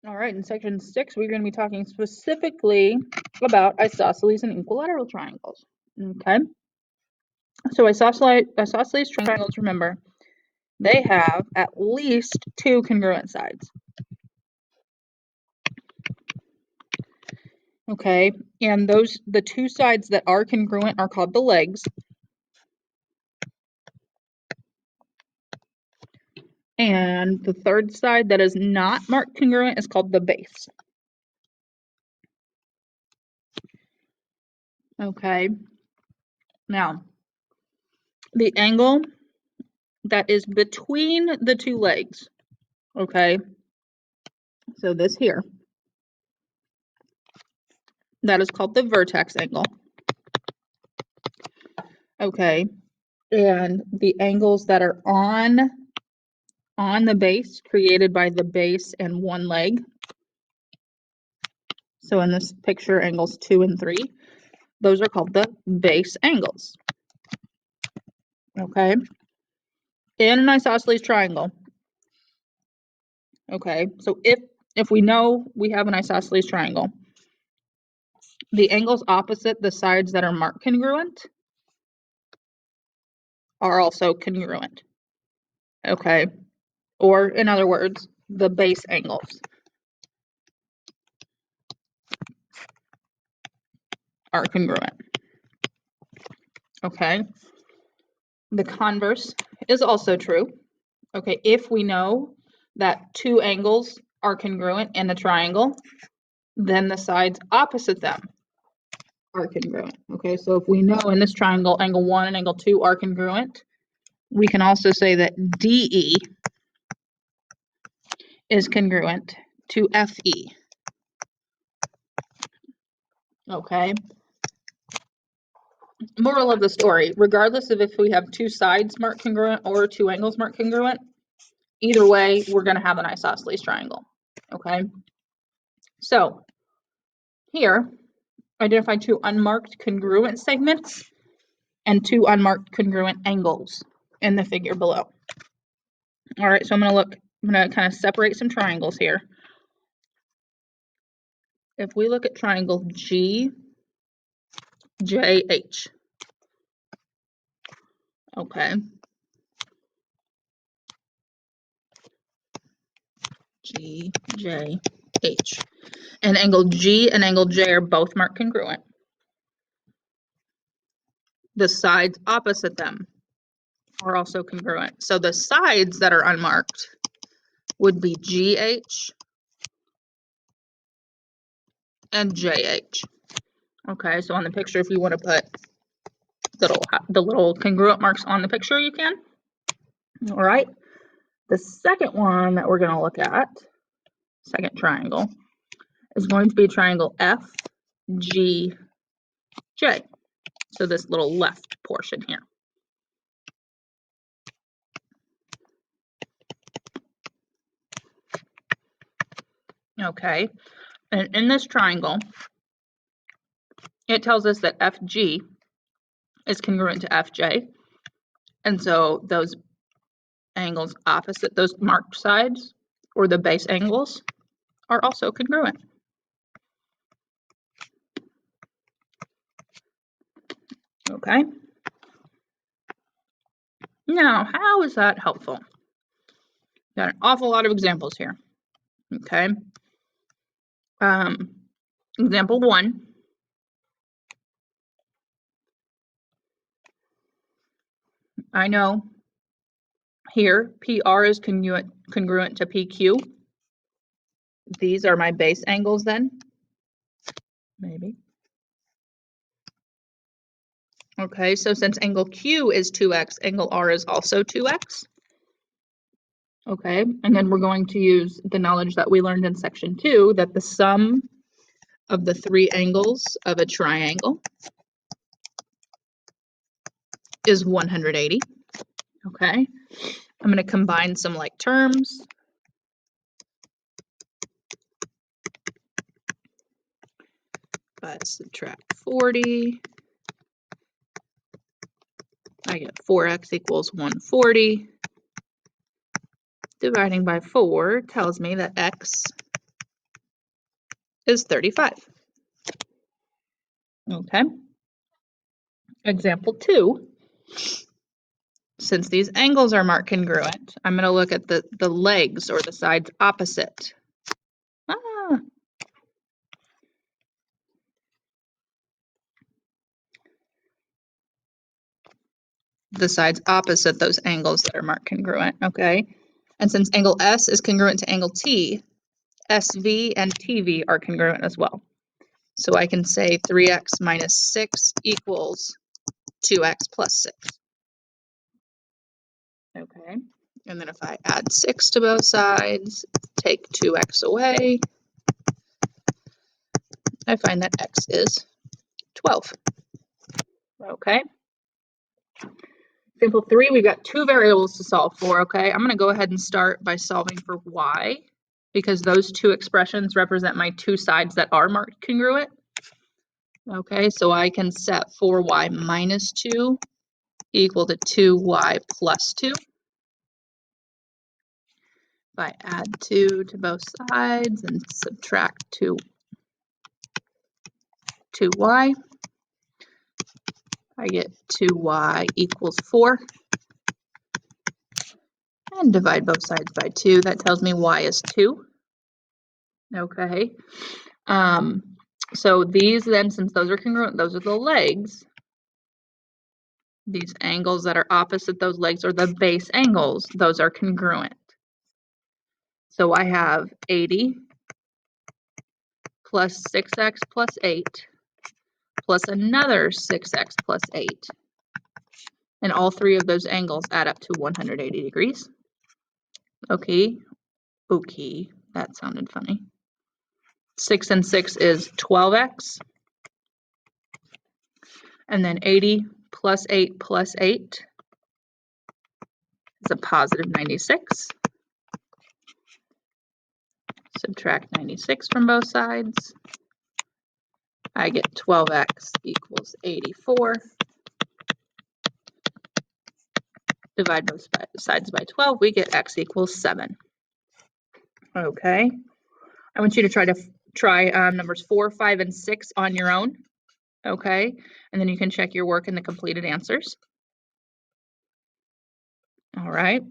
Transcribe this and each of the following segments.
All right, in section 6, we're going to be talking specifically about isosceles and equilateral triangles. Okay, so isosceles triangles, remember, they have at least two congruent sides. Okay, and the two sides that are congruent are called the legs. And the third side that is not marked congruent is called the base. Okay, now the angle that is between the two legs, okay, so this here, that is called the vertex angle. Okay, and the angles that are on the base created by the base and one leg. So in this picture, angles 2 and 3, those are called the base angles. Okay, in an isosceles triangle. Okay, so if we know we have an isosceles triangle, the angles opposite the sides that are marked congruent are also congruent. Okay, or in other words, the base angles are congruent. Okay, the converse is also true. Okay, if we know that two angles are congruent in a triangle, then the sides opposite them are congruent. Okay, so if we know in this triangle, angle 1 and angle 2 are congruent, we can also say that DE is congruent to FE. Okay. Moral of the story, regardless of if we have two sides marked congruent or two angles marked congruent, either way, we're going to have an isosceles triangle. Okay. So here, identify two unmarked congruent segments and two unmarked congruent angles in the figure below. All right, so I'm going to kind of separate some triangles here. If we look at triangle GJH, okay, GJH, and angle G and angle J are both marked congruent. The sides opposite them are also congruent. So the sides that are unmarked would be GH and JH. Okay, so on the picture, if you want to put the little congruent marks on the picture, you can. All right. The second one that we're going to look at, second triangle, is going to be triangle FGJ. So this little left portion here. Okay, and in this triangle, it tells us that FG is congruent to FJ, and so those angles opposite those marked sides, or the base angles, are also congruent. Okay. Now, how is that helpful? Got an awful lot of examples here. Okay. Example 1. I know here PR is congruent to PQ. These are my base angles then. Maybe. Okay, so since angle Q is 2x, angle R is also 2x. Okay, and then we're going to use the knowledge that we learned in section 2 that the sum of the three angles of a triangle is 180. Okay, I'm going to combine some like terms. But subtract 40. I get 4x equals 140. Dividing by 4 tells me that x is 35. Okay. Example 2. Since these angles are marked congruent, I'm going to look at the legs or the sides opposite. The sides opposite those angles that are marked congruent, okay? And since angle S is congruent to angle T, SV and TV are congruent as well. So I can say 3x minus 6 equals 2x plus 6. Okay, and then if I add 6 to both sides, take 2x away, I find that x is 12. Okay. Example 3, we've got 2 variables to solve for, okay? I'm going to go ahead and start by solving for y, because those 2 expressions represent my 2 sides that are marked congruent. Okay, so I can set 4y minus 2 equal to 2y plus 2. If I add 2 to both sides and subtract 2y, I get 2y equals 4. And divide both sides by 2. That tells me y is 2. Okay. So these then, since those are congruent, those are the legs. These angles that are opposite those legs are the base angles. Those are congruent. So I have 80 plus 6x plus 8 plus another 6x plus 8. And all 3 of those angles add up to 180 degrees. Okay. Okay. That sounded funny. 6 and 6 is 12x. And then 80 plus 8 plus 8 is a positive 96. Subtract 96 from both sides. I get 12x equals 84. Divide both sides by 12, we get x equals 7. Okay. I want you to try numbers 4, 5, and 6 on your own. Okay. And then you can check your work in the completed answers. All right.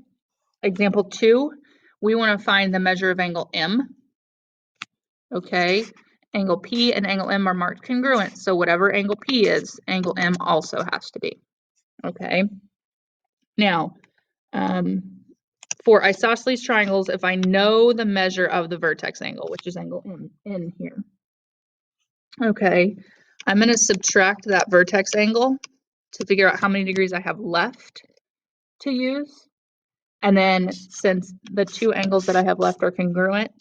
Example 2, we want to find the measure of angle M. Okay. Angle P and angle M are marked congruent, so whatever angle P is, angle M also has to be. Okay. Now, for isosceles triangles, if I know the measure of the vertex angle, which is angle N here, okay, I'm going to subtract that vertex angle to figure out how many degrees I have left to use. And then since the 2 angles that I have left are congruent,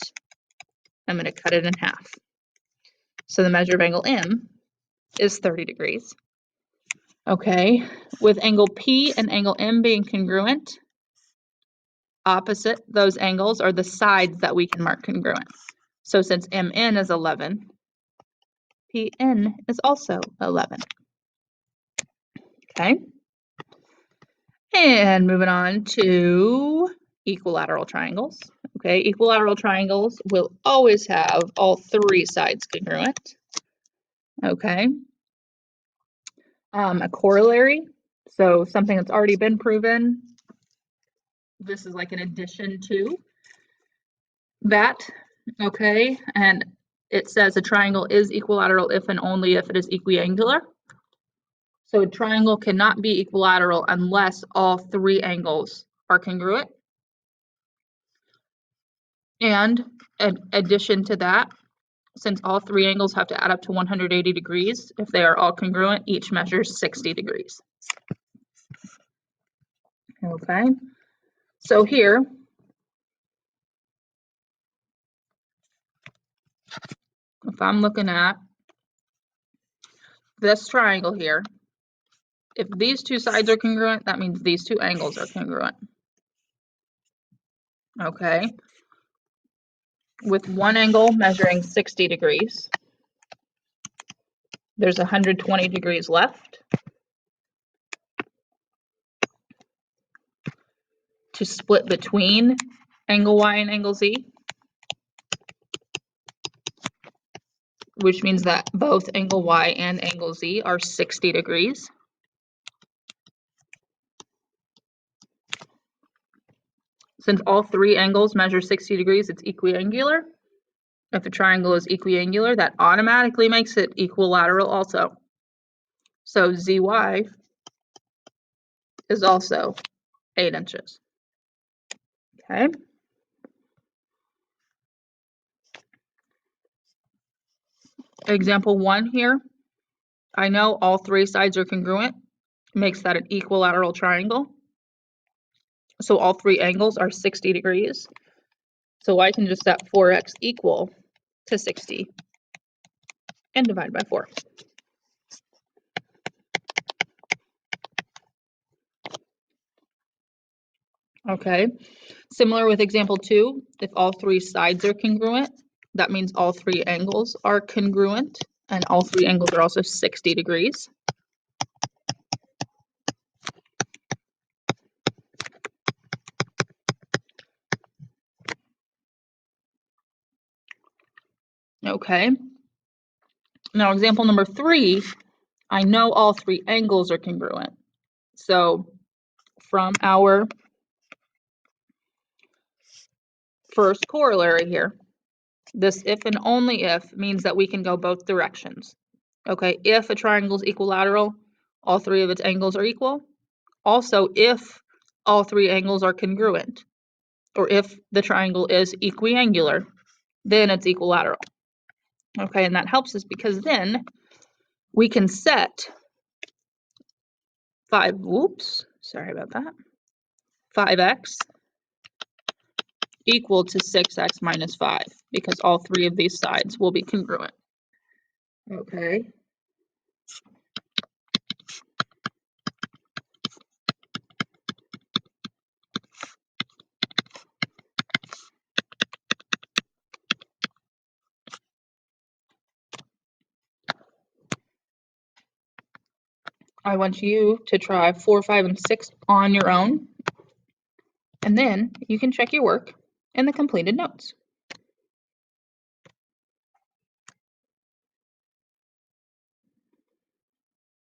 I'm going to cut it in half. So the measure of angle M is 30 degrees. Okay, with angle P and angle M being congruent, opposite those angles are the sides that we can mark congruent. So since MN is 11, PN is also 11. Okay, and moving on to equilateral triangles. Okay, equilateral triangles will always have all 3 sides congruent. Okay. A corollary, so something that's already been proven. This is like an addition to that. Okay, and it says a triangle is equilateral if and only if it is equiangular. So a triangle cannot be equilateral unless all 3 angles are congruent. And in addition to that, since all 3 angles have to add up to 180 degrees, if they are all congruent, each measures 60 degrees. Okay, so here, if I'm looking at this triangle here, if these 2 sides are congruent, that means these 2 angles are congruent. Okay, with one angle measuring 60 degrees, there's 120 degrees left to split between angle Y and angle Z. which means that both angle Y and angle Z are 60 degrees. Since all three angles measure 60 degrees, it's equiangular. If a triangle is equiangular, that automatically makes it equilateral also. So ZY is also 8 inches. Okay. Example 1 here. I know all three sides are congruent. Makes that an equilateral triangle. So all three angles are 60 degrees. So I can just set 4x equal to 60 and divide by 4. Okay. Similar with example 2, if all three sides are congruent, that means all three angles are congruent, and all three angles are also 60 degrees. Okay. Now example number 3, I know all three angles are congruent. So from our first corollary here, this if and only if means that we can go both directions. Okay, if a triangle is equilateral, all three of its angles are equal. Also, if all three angles are congruent, or if the triangle is equiangular, then it's equilateral. Okay, and that helps us because then we can set 5x equal to 6x minus 5, because all three of these sides will be congruent. Okay. I want you to try 4, 5, and 6 on your own, and then you can check your work in the completed notes.